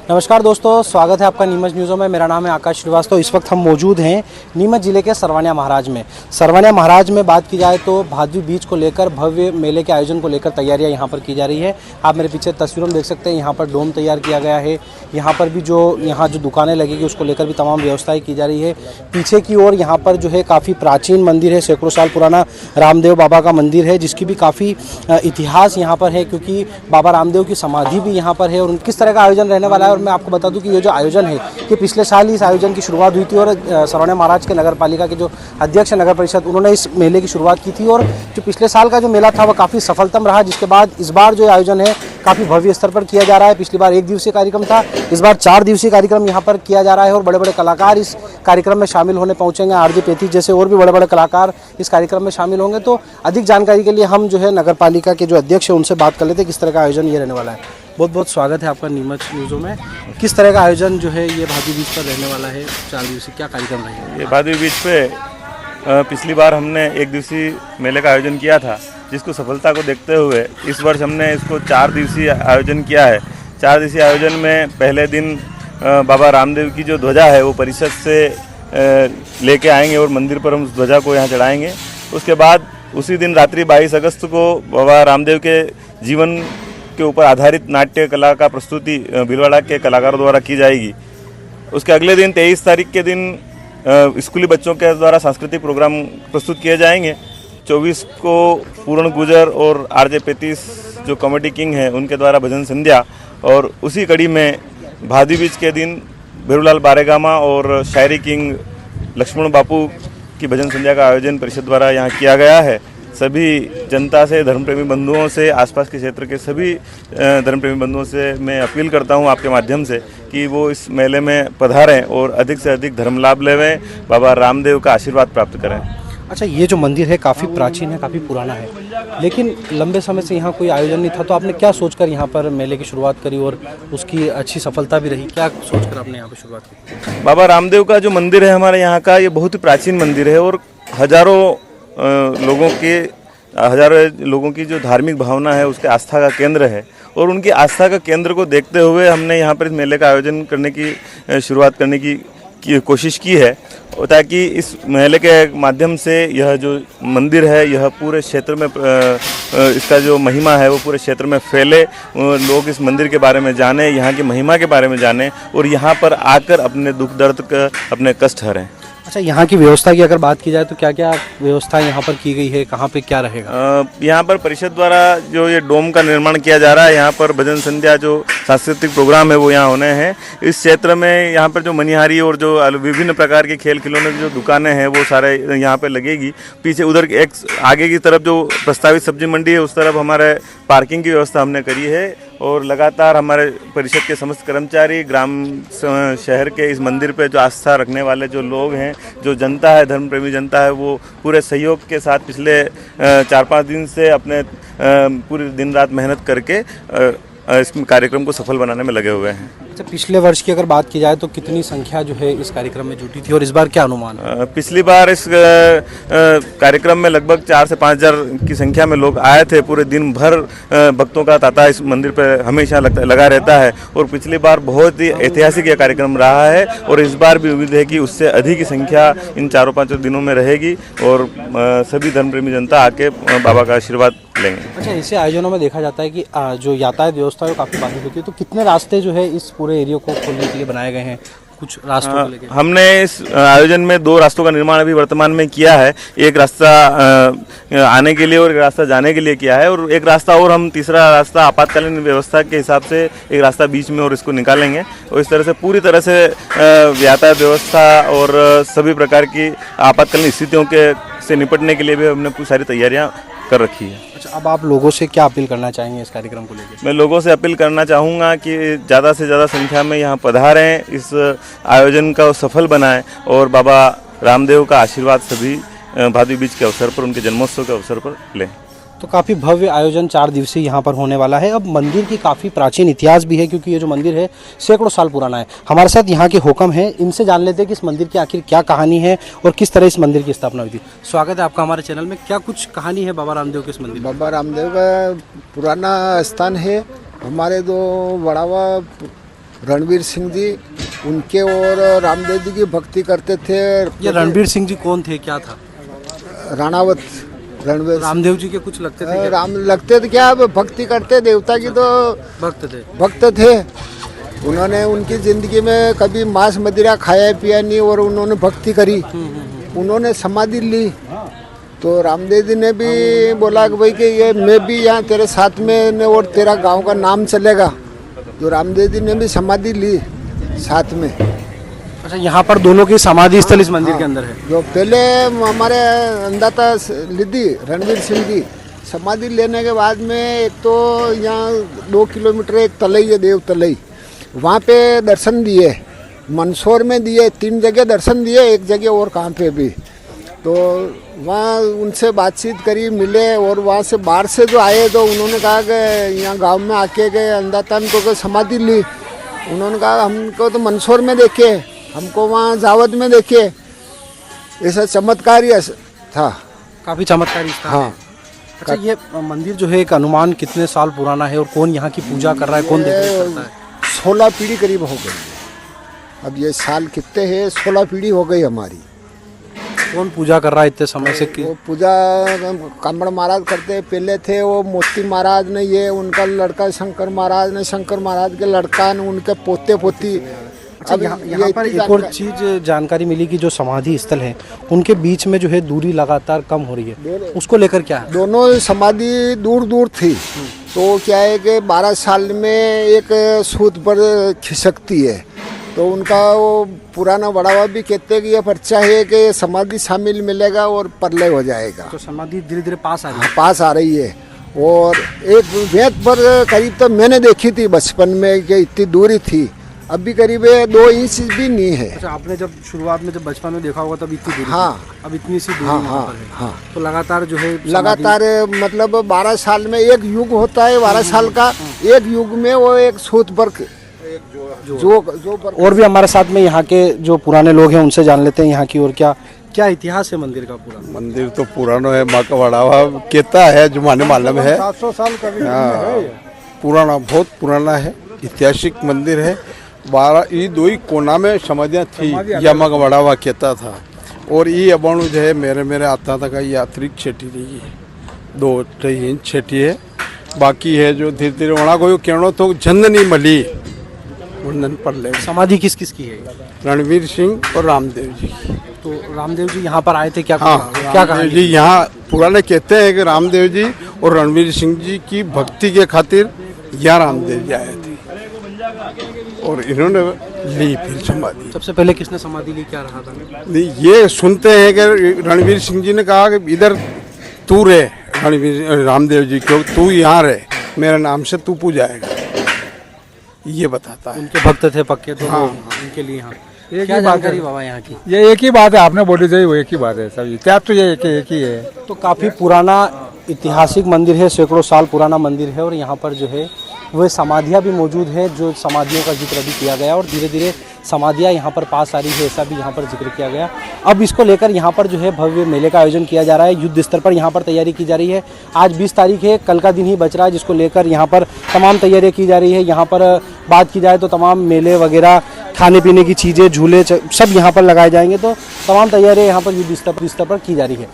नमस्कार दोस्तों, स्वागत है आपका नीमच न्यूज़ों में। मेरा नाम है आकाश श्रीवास्तव। इस वक्त हम मौजूद हैं नीमच जिले के सरवानिया महाराज में। सरवानिया महाराज में बात की जाए तो भादवी बीज को लेकर भव्य मेले के आयोजन को लेकर तैयारियां यहां पर की जा रही है। आप मेरे पीछे तस्वीरों में देख सकते हैं, यहां पर डोम तैयार किया गया है। यहां पर भी जो दुकानें लगेगी उसको लेकर भी तमाम व्यवस्थाएँ की जा रही है। पीछे की ओर यहाँ पर जो है काफ़ी प्राचीन मंदिर है, सैकड़ों साल पुराना रामदेव बाबा का मंदिर है, जिसकी भी काफ़ी इतिहास यहाँ पर है, क्योंकि बाबा रामदेव की समाधि भी यहाँ पर है। और किस तरह का आयोजन रहने वाला है, और मैं आपको बता दूं कि ये जो आयोजन है कि पिछले साल ही इस आयोजन की शुरुआत हुई थी और सरवानिया महाराज के नगर पालिका के जो अध्यक्ष नगर परिषद, उन्होंने इस मेले की शुरुआत की थी। और जो पिछले साल का जो मेला था वह काफ़ी सफलतम रहा, जिसके बाद इस बार जो आयोजन है काफ़ी भव्य स्तर पर किया जा रहा है। पिछली बार 1 दिवसीय कार्यक्रम था, इस बार 4 दिवसीय कार्यक्रम यहाँ पर किया जा रहा है और बड़े बड़े कलाकार इस कार्यक्रम में शामिल होने पहुँचेंगे। आरजे पैंतीस जैसे और भी बड़े बड़े कलाकार इस कार्यक्रम में शामिल होंगे। तो अधिक जानकारी के लिए हम जो है नगर पालिका के जो अध्यक्ष हैं उनसे बात कर लेते हैं किस तरह का आयोजन ये रहने वाला है। बहुत बहुत स्वागत है आपका नीमच न्यूज़ों में। किस तरह का आयोजन जो है ये भादवी बीज पर रहने वाला है? 4 दिवसीय क्या कार्यक्रम रहेगा? ये भादवी बीज पे पिछली बार हमने 1 दिवसीय मेले का आयोजन किया था, जिसको सफलता को देखते हुए इस वर्ष हमने इसको 4 दिवसीय आयोजन किया है। 4 दिवसीय आयोजन में पहले दिन बाबा रामदेव की जो ध्वजा है वो परिषद से लेके आएंगे और मंदिर पर हम उस ध्वजा को यहाँ चढ़ाएंगे। उसके बाद उसी दिन रात्रि 22 अगस्त को बाबा रामदेव के जीवन के ऊपर आधारित नाट्य कला का प्रस्तुति भीलवाड़ा के कलाकारों द्वारा की जाएगी। उसके अगले दिन 23 तारीख के दिन स्कूली बच्चों के द्वारा सांस्कृतिक प्रोग्राम प्रस्तुत किए जाएंगे। 24 को पूर्ण गुजर और आरजे 35 जो कॉमेडी किंग हैं उनके द्वारा भजन संध्या, और उसी कड़ी में भादवी बीज के दिन भैरूलाल बारेगामा और शायरी किंग लक्ष्मण बापू की भजन संध्या का आयोजन परिषद द्वारा यहाँ किया गया है। सभी जनता से, धर्मप्रेमी बंधुओं से, आसपास के क्षेत्र के सभी धर्मप्रेमी बंधुओं से मैं अपील करता हूं आपके माध्यम से कि वो इस मेले में पधारें और अधिक से अधिक धर्म लाभ लेवें, बाबा रामदेव का आशीर्वाद प्राप्त करें। अच्छा, ये जो मंदिर है काफ़ी प्राचीन है, काफ़ी पुराना है, लेकिन लंबे समय से यहाँ कोई आयोजन नहीं था, तो आपने क्या सोचकर यहाँ पर मेले की शुरुआत करी और उसकी अच्छी सफलता भी रही? क्या सोचकर आपने यहाँ पर शुरुआत की? बाबा रामदेव का जो मंदिर है हमारे यहाँ का, ये बहुत ही प्राचीन मंदिर है और हजारों लोगों की जो धार्मिक भावना है उसके आस्था का केंद्र है। और उनकी आस्था का केंद्र को देखते हुए हमने यहाँ पर इस मेले का आयोजन करने की शुरुआत करने की कोशिश की है, ताकि इस मेले के माध्यम से यह जो मंदिर है यह पूरे क्षेत्र में इसका जो महिमा है वो पूरे क्षेत्र में फैले, लोग इस मंदिर के बारे में जाने, यहाँ की महिमा के बारे में जाने और यहाँ पर आकर अपने दुख दर्द का, अपने कष्ट हरें। अच्छा, यहाँ की व्यवस्था की अगर बात की जाए तो क्या क्या व्यवस्था यहाँ पर की गई है, कहाँ पे क्या रहेगा? यहाँ पर परिषद द्वारा जो ये डोम का निर्माण किया जा रहा है, यहाँ पर भजन संध्या जो सांस्कृतिक प्रोग्राम है वो यहाँ होने हैं। इस क्षेत्र में यहाँ पर जो मनिहारी और जो विभिन्न प्रकार के खेल खिलौने की जो दुकानें हैं वो सारे यहाँ पर लगेगी। पीछे उधर एक आगे की तरफ जो प्रस्तावित सब्जी मंडी है उस तरफ हमारे पार्किंग की व्यवस्था हमने करी है और लगातार हमारे परिषद के समस्त कर्मचारी ग्राम शहर के इस मंदिर पे जो आस्था रखने वाले जो लोग हैं, जो जनता है, धर्म प्रेमी जनता है, वो पूरे सहयोग के साथ पिछले 4-5 दिन से अपने पूरी दिन रात मेहनत करके इस कार्यक्रम को सफल बनाने में लगे हुए हैं। अच्छा, पिछले वर्ष की अगर बात की जाए तो कितनी संख्या जो है इस कार्यक्रम में जुटी थी और इस बार क्या अनुमान है? पिछली बार इस कार्यक्रम में लगभग 4 से 5 हज़ार की संख्या में लोग आए थे। पूरे दिन भर भक्तों का तांता इस मंदिर पर हमेशा लगा रहता है और पिछली बार बहुत ही ऐतिहासिक यह कार्यक्रम रहा है और इस बार भी उम्मीद है कि उससे अधिक की संख्या इन 4-5 दिनों में रहेगी और सभी धर्मप्रेमी जनता आके बाबा का आशीर्वाद लेंगे। अच्छा, ऐसे आयोजनों में देखा जाता है कि जो यातायात व्यवस्था है वो काफ़ी बाधित होती है, तो कितने रास्ते जो है इस पूरे एरिया को खोलने के लिए बनाए गए हैं? कुछ रास्तों को लेकर हमने इस आयोजन में 2 रास्तों का निर्माण अभी वर्तमान में किया है। एक रास्ता आने के लिए और एक रास्ता जाने के लिए किया है और एक रास्ता और हम तीसरा रास्ता आपातकालीन व्यवस्था के हिसाब से एक रास्ता बीच में और इसको निकालेंगे और इस तरह से पूरी तरह से यातायात व्यवस्था और सभी प्रकार की आपातकालीन स्थितियों से निपटने के लिए भी हमने पूरी सारी तैयारियाँ कर रखी है। अच्छा, अब आप लोगों से क्या अपील करना चाहेंगे इस कार्यक्रम को लेकर? मैं लोगों से अपील करना चाहूँगा कि ज़्यादा से ज़्यादा संख्या में यहाँ पधारें, इस आयोजन का सफल बनाएं और बाबा रामदेव का आशीर्वाद सभी भादवी बीज के अवसर पर, उनके जन्मोत्सव के अवसर पर लें। तो काफ़ी भव्य आयोजन 4 दिवसीय यहाँ पर होने वाला है। अब मंदिर की काफ़ी प्राचीन इतिहास भी है, क्योंकि ये जो मंदिर है सैकड़ों साल पुराना है। हमारे साथ यहाँ के हुक्म हैं, इनसे जान लेते हैं कि इस मंदिर की आखिर क्या कहानी है और किस तरह इस मंदिर की स्थापना हुई थी। स्वागत है आपका हमारे चैनल में। क्या कुछ कहानी है बाबा रामदेव के इस मंदिर? बाबा रामदेव का पुराना स्थान है। हमारे 2 बड़ावा रणवीर सिंह जी उनके और रामदेव जी की भक्ति करते थे। ये रणवीर सिंह जी कौन थे, क्या था? राणावत रणवीर रामदेव जी के कुछ लगते थे क्या? राम लगते थे क्या, भक्ति करते देवता की, तो भक्त थे। उन्होंने उनकी जिंदगी में कभी मांस मदिरा खाया पिया नहीं और उन्होंने भक्ति करी। उन्होंने समाधि ली तो रामदेव जी ने भी बोला कि भाई कि ये मैं भी यहाँ तेरे साथ में और तेरा गांव का नाम चलेगा, तो रामदेव जी ने भी समाधि ली साथ में। अच्छा, यहाँ पर दोनों की समाधि स्थल इस मंदिर के अंदर है। जो पहले हमारे अंदाता लिदी रणवीर सिंह जी समाधि लेने के बाद में एक तो यहाँ 2 किलोमीटर एक तलई है, देव तलई, वहाँ पे दर्शन दिए, मंदसौर में दिए, 3 जगह दर्शन दिए, एक जगह और कहाँ पे भी। तो वहाँ उनसे बातचीत करी, मिले, और वहाँ से बाहर से जो आए तो उन्होंने कहा कि यहाँ गांव में आके गए अंदातन को समाधि ली। उन्होंने कहा हमको तो मंदसौर में देखे, हमको वहाँ जावद में देखे, ऐसा चमत्कारी था, काफी चमत्कारी था। हाँ। अच्छा, ये मंदिर जो है एक अनुमान कितने साल पुराना है और कौन यहाँ की पूजा कर रहा है, कौन देखरेख करता है? 16 पीढ़ी करीब हो गई। अब ये साल कितने हैं, 16 पीढ़ी हो गई हमारी। कौन पूजा कर रहा है इतने समय से? वो पूजा कांबड़ महाराज करते पहले थे, वो मोती महाराज ने, ये उनका लड़का शंकर महाराज ने, शंकर महाराज के लड़का ने, उनके पोते पोती। अच्छा, यहाँ पर एक और चीज जानकारी मिली कि जो समाधि स्थल है उनके बीच में जो है दूरी लगातार कम हो रही है, उसको लेकर क्या है? दोनों समाधि दूर दूर थी, तो क्या है कि 12 साल में एक सूत पर खिसकती है, तो उनका वो पुराना बढ़ावा भी कहते हैं कि ये पर्चा है कि समाधि शामिल मिलेगा और प्रलय हो जाएगा। तो समाधि धीरे धीरे पास आ रही है। पास आ रही है। और एक वेद पर करीब तो मैंने देखी थी बचपन में कि इतनी दूरी थी, अभी करीब 2 इंच भी नहीं है। अच्छा, आपने जब शुरुआत में जब बचपन में देखा होगा तब इतनी दूरी हाँ थी, अब इतनी सी दूरी हाँ यहाँ हाँ पर है। हाँ। तो लगातार जो है लगातार मतलब 12 साल में एक युग होता है, 12 साल का एक युग में वो एक सूत पर जो और भी हमारे साथ में यहाँ के जो पुराने लोग हैं उनसे जान लेते हैं यहाँ की और क्या क्या इतिहास है मंदिर का। पूरा मंदिर तो पुराना है, माँ का बढ़ावा कहता है जो माने मालूम है, 700 साल का भी पुराना, बहुत पुराना है, ऐतिहासिक मंदिर है। 12 ये 2 ही कोना में समाधियाँ थी, या माँ का बढ़ावा कहता था। और ये अबाणु जो है मेरे आता था का यात्री छेटी रही है, 2-2 इंच छेटी है, बाकी है जो धीरे धीरे वहाँ कोई कहना तो जंद नहीं मिली मुंडन पर ले। समाधि किस किस की है? रणवीर सिंह और रामदेव जी। तो रामदेव जी यहाँ पर आए थे क्या? हाँ, क्या कहा जी यहाँ पुराने कहते हैं कि रामदेव जी और रणवीर सिंह जी की भक्ति के खातिर यहाँ रामदेव जी आए थे और इन्होंने ली फिर समाधि। सबसे पहले किसने समाधि ली, क्या रहा था? नहीं, ये सुनते हैं कि रणवीर सिंह जी ने कहा कि इधर तू रहे, रणवीर रामदेव जी क्यों तू यहाँ रहे, मेरे नाम से तू पूजाएगा, ये बताता है। उनके भक्त थे पक्के, तो हाँ, उनके लिए। हाँ, एक क्या ही बात जानकारी है बाबा यहाँ की? ये एक ही बात है, आपने बोली थी वो एक ही बात है, सब इतिहास तो ये एक ही है। तो काफ़ी पुराना ऐतिहासिक मंदिर है, सैकड़ों साल पुराना मंदिर है और यहाँ पर जो है वह समाधियाँ भी मौजूद हैं, जो समाधियों का जिक्र अभी किया गया और धीरे धीरे समाधियाँ यहाँ पर पास आ रही है, ऐसा भी यहाँ पर जिक्र किया गया। अब इसको लेकर यहाँ पर जो है भव्य मेले का आयोजन किया जा रहा है, युद्ध स्तर पर यहाँ पर तैयारी की जा रही है। आज 20 तारीख है, कल का दिन ही बच रहा है, जिसको लेकर यहाँ पर तमाम तैयारियाँ की जा रही है। यहाँ पर बात की जाए तो तमाम मेले वगैरह, खाने पीने की चीज़ें, झूले सब यहाँ पर लगाए जाएंगे, तो तमाम तैयारियाँ यहाँ पर युद्ध स्तर पर की जा रही है।